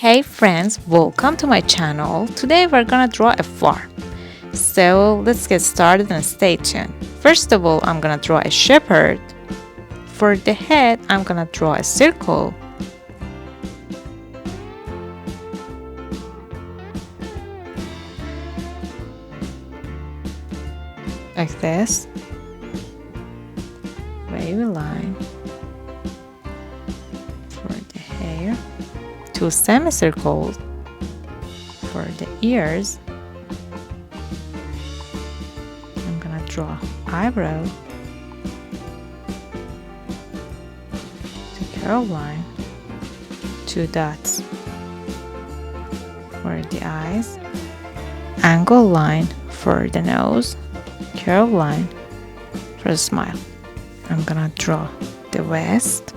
Hey friends, welcome to my channel. Today we're gonna draw a farm. So let's get started and stay tuned. First of all, I'm gonna draw a shepherd. For the head, I'm gonna draw a circle. Like this. Wavy line. For the hair. Two semicircles for the ears. I'm gonna draw eyebrow, the curl line, two dots for the eyes, angle line for the nose, curl line for the smile. I'm gonna draw the vest.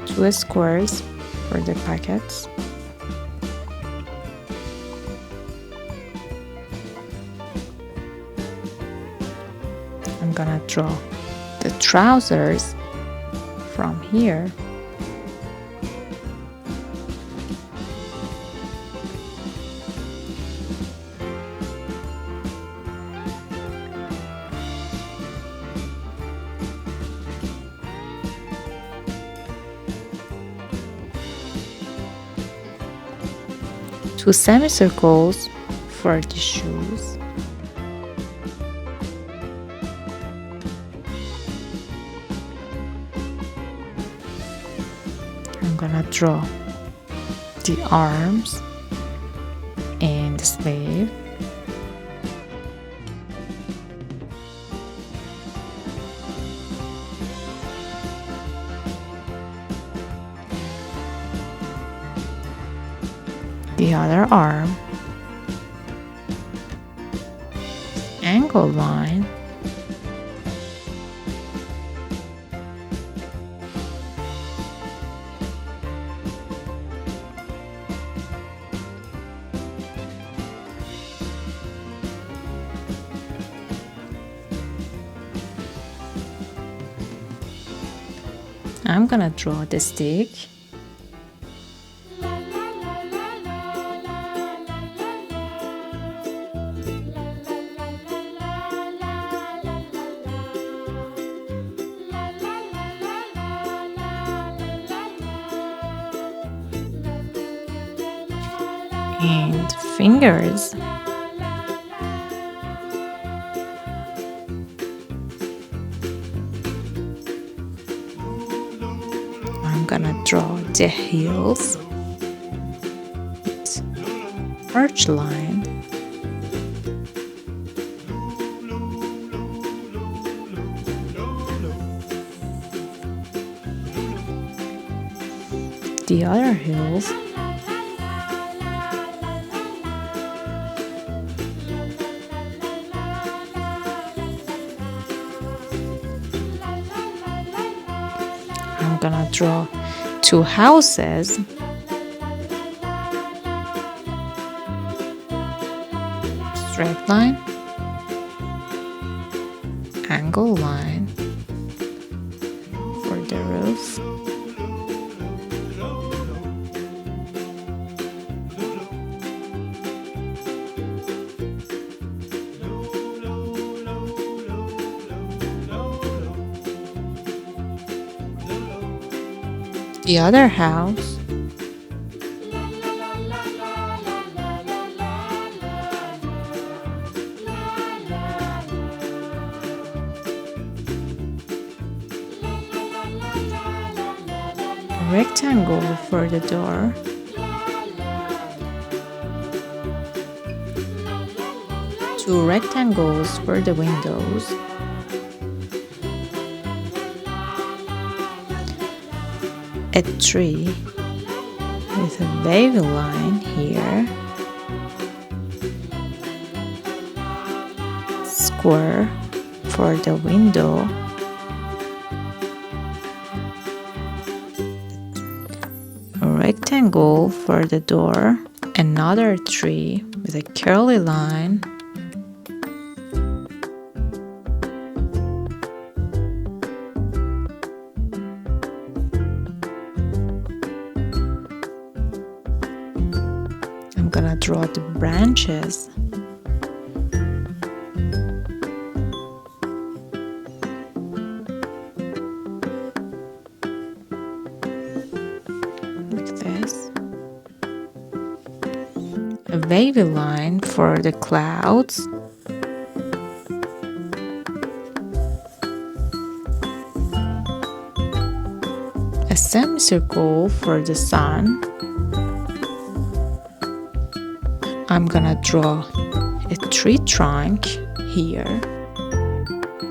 Two squares for the pockets. I'm gonna draw the trousers from here. Two semicircles for the shoes. I'm gonna draw the arms and the sleeve. The other arm, angle line, I'm gonna draw the stick. And fingers. I'm gonna draw the heels, arch line, the other heels. I'm gonna draw two houses. Straight line, angle line for the roof. The other house. Rectangle for the door. Two rectangles for the windows. A tree with a wavy line here, square for the window, rectangle for the door, another tree with a curly line, I'm gonna draw the branches. Like this. A wavy line for the clouds. A semicircle for the sun. I'm gonna draw a tree trunk here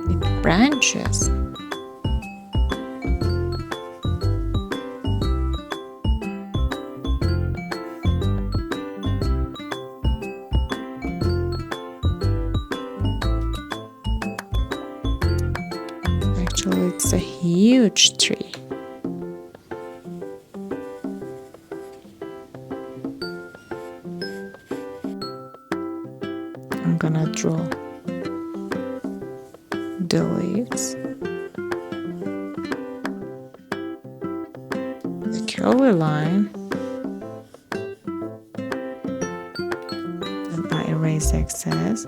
with branches. Actually, it's a huge tree. I'm gonna draw the leaves, the curly line, and I erase excess.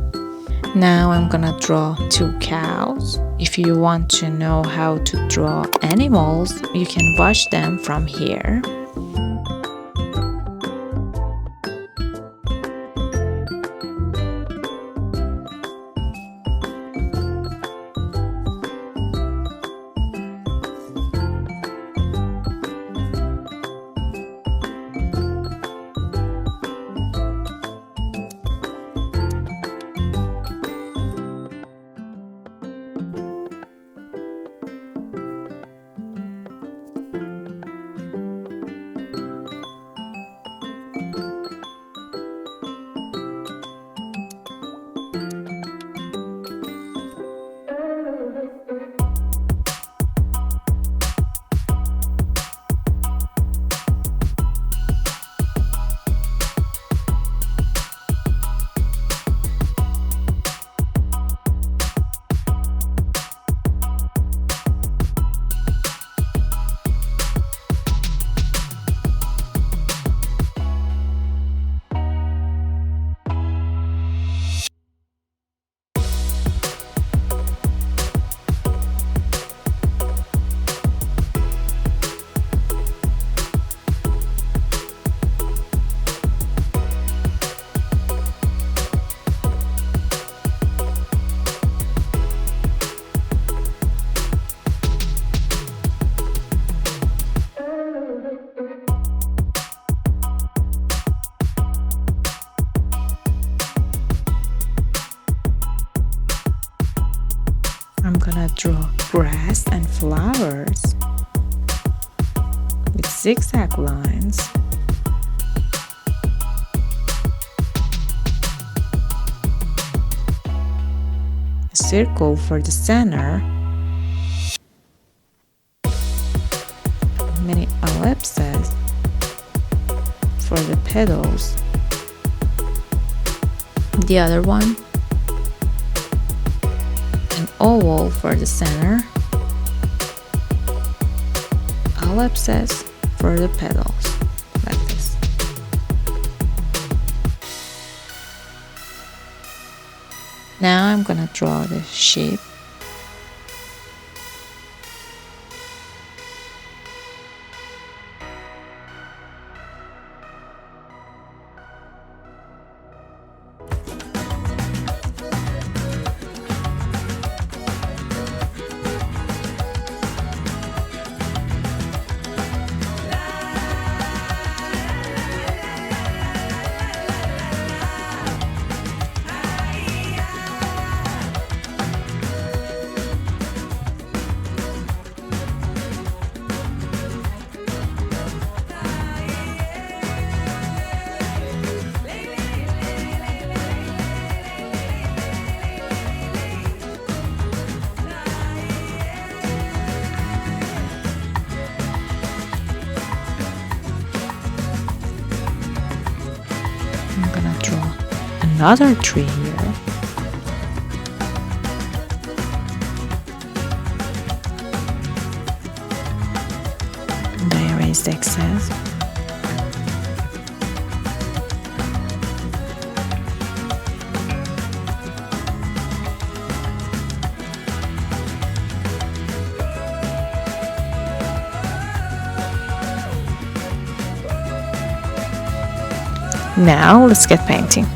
Now I'm gonna draw 2 cows. If you want to know how to draw animals, you can watch them from here. I'm gonna draw grass and flowers with zigzag lines. A circle for the center. Many ellipses for the petals. The other one. An oval for the center, ellipses for the petals, like this. Now I'm gonna draw the sheep. another tree here. And I erase the excess. Now let's get painting.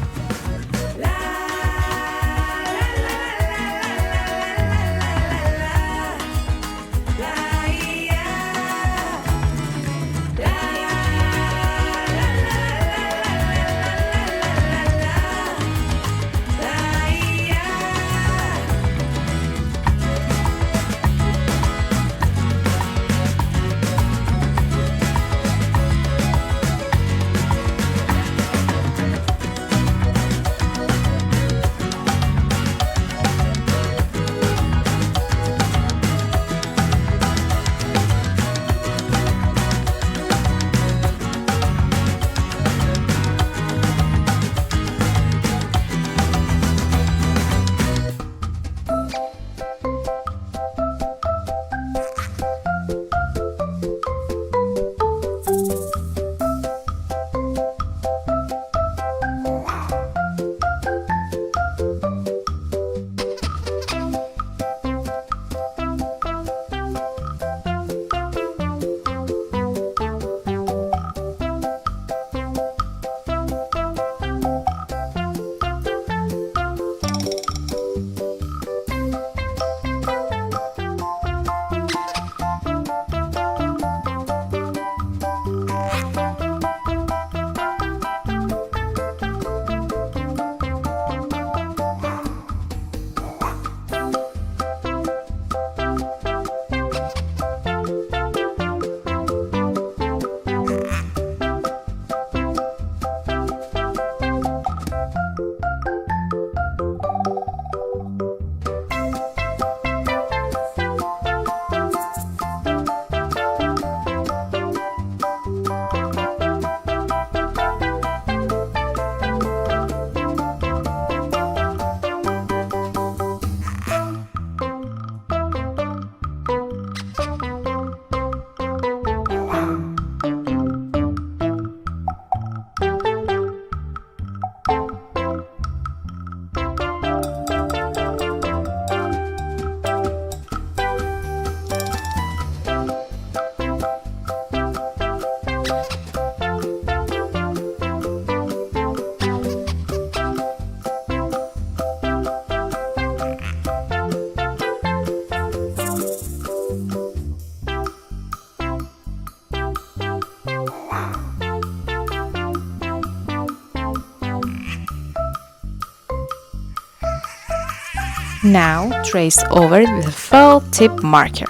Now trace over it with a felt tip marker.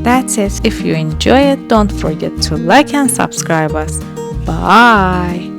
That's it. If you enjoy it, don't forget to like and subscribe us. Bye.